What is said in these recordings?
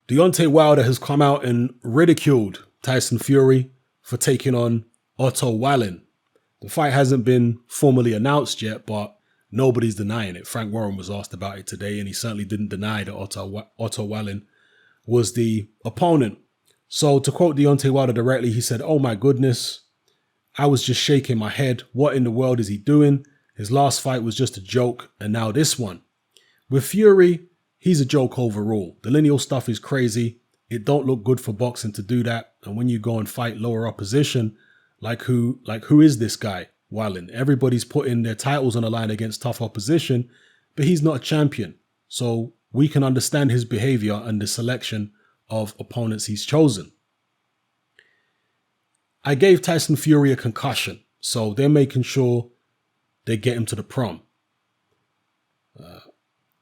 Deontay Wilder has come out and ridiculed Tyson Fury for taking on Otto Wallin. The fight hasn't been formally announced yet, but nobody's denying it. Frank Warren was asked about it today, and he certainly didn't deny that Otto Wallin was the opponent. So to quote Deontay Wilder directly, he said, "Oh my goodness, I was just shaking my head. What in the world is he doing? His last fight was just a joke, and now this one." With Fury, he's a joke overall. The lineal stuff is crazy. It don't look good for boxing to do that. And when you go and fight lower opposition, like who is this guy, Wallin? Everybody's putting their titles on the line against tough opposition, but he's not a champion. So we can understand his behavior and the selection of opponents he's chosen. I gave Tyson Fury a concussion, so they're making sure they get him to the prom.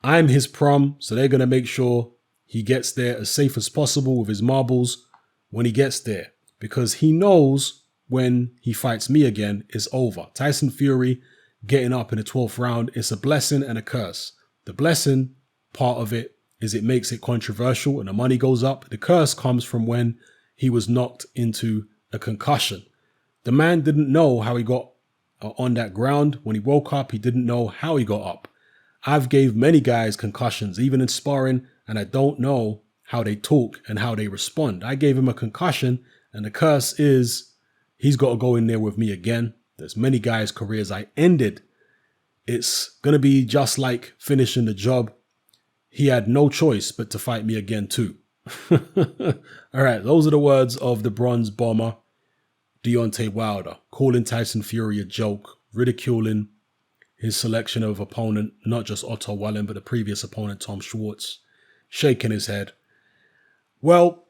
I'm his prom, so they're going to make sure he gets there as safe as possible with his marbles when he gets there, because he knows when he fights me again, it's over. Tyson Fury getting up in the 12th round, it's a blessing and a curse. The blessing part of it is it makes it controversial and the money goes up. The curse comes from when he was knocked into a concussion. The man didn't know how he got on that ground. When he woke up, he didn't know how he got up. I've gave many guys concussions, even in sparring, and I don't know how they talk and how they respond. I gave him a concussion, and the curse is he's got to go in there with me again. There's many guys' careers I ended. It's going to be just like finishing the job. He had no choice but to fight me again too. All right, those are the words of the bronze bomber, Deontay Wilder, calling Tyson Fury a joke, ridiculing his selection of opponent, not just Otto Wallin, but the previous opponent, Tom Schwartz, shaking his head. Well,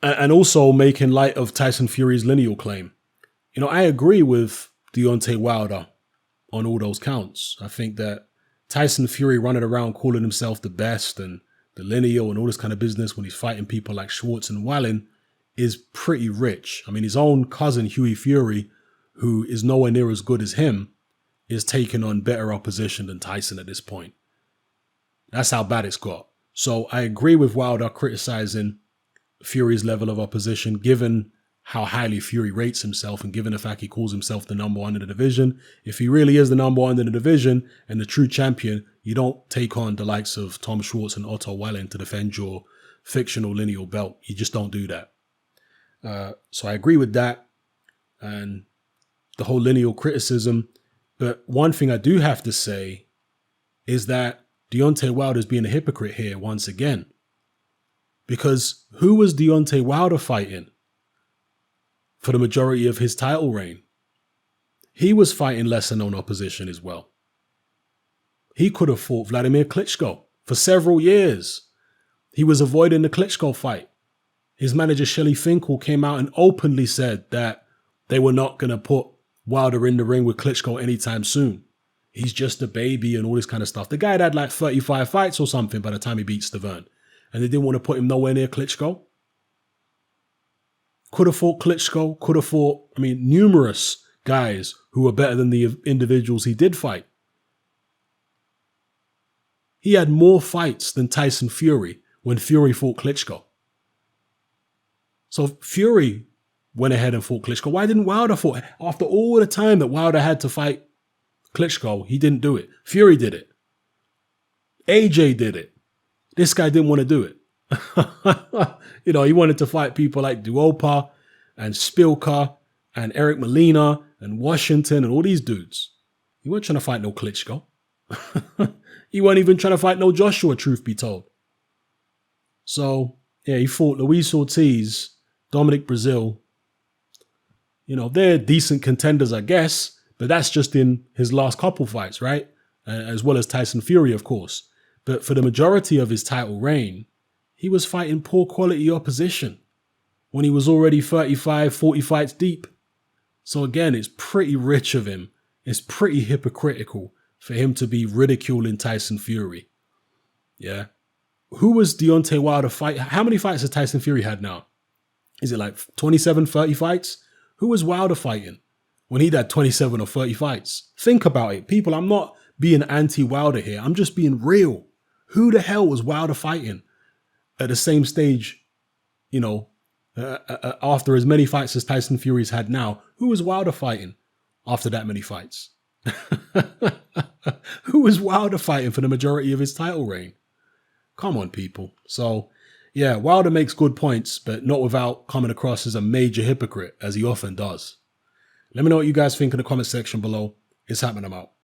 and also making light of Tyson Fury's lineal claim. You know, I agree with Deontay Wilder on all those counts. I think that Tyson Fury running around calling himself the best and the lineal and all this kind of business when he's fighting people like Schwartz and Wallin is pretty rich. I mean, his own cousin, Hughie Fury, who is nowhere near as good as him, is taking on better opposition than Tyson at this point. That's how bad it's got. So I agree with Wilder criticizing Fury's level of opposition, given how highly Fury rates himself and given the fact he calls himself the number one in the division. If he really is the number one in the division and the true champion, you don't take on the likes of Tom Schwartz and Otto Wallin to defend your fictional lineal belt. You just don't do that. So I agree with that and the whole lineal criticism. But one thing I do have to say is that Deontay Wilder is being a hypocrite here once again. Because who was Deontay Wilder fighting for the majority of his title reign? He was fighting lesser known opposition as well. He could have fought Vladimir Klitschko for several years. He was avoiding the Klitschko fight. His manager, Shelley Finkel, came out and openly said that they were not going to put Wilder in the ring with Klitschko anytime soon. He's just a baby and all this kind of stuff. The guy had like 35 fights or something by the time he beat Stavern. And they didn't want to put him nowhere near Klitschko. Could have fought Klitschko, could have fought, numerous guys who were better than the individuals he did fight. He had more fights than Tyson Fury when Fury fought Klitschko. So Fury went ahead and fought Klitschko. Why didn't Wilder fight? After all the time that Wilder had to fight Klitschko, he didn't do it. Fury did it. AJ did it. This guy didn't want to do it. He wanted to fight people like Duopa and Spilka and Eric Molina and Washington and all these dudes. He wasn't trying to fight no Klitschko. He wasn't even trying to fight no Joshua, truth be told. So, yeah, he fought Luis Ortiz, Dominic Brazil. They're decent contenders, I guess, but that's just in his last couple fights, right? As well as Tyson Fury, of course. But for the majority of his title reign, he was fighting poor quality opposition when he was already 35, 40 fights deep. So again, it's pretty rich of him. It's pretty hypocritical for him to be ridiculing Tyson Fury. Yeah. Who was Deontay Wilder fight? How many fights has Tyson Fury had now? Is it like 27, 30 fights? Who was Wilder fighting when he'd had 27 or 30 fights? Think about it. People, I'm not being anti-Wilder here. I'm just being real. Who the hell was Wilder fighting? at the same stage, you know, after as many fights as Tyson Fury's had now, who was Wilder fighting after that many fights? Who was Wilder fighting for the majority of his title reign? Come on, people. So, yeah, Wilder makes good points, but not without coming across as a major hypocrite, as he often does. Let me know what you guys think in the comment section below. It's happening. I'm out.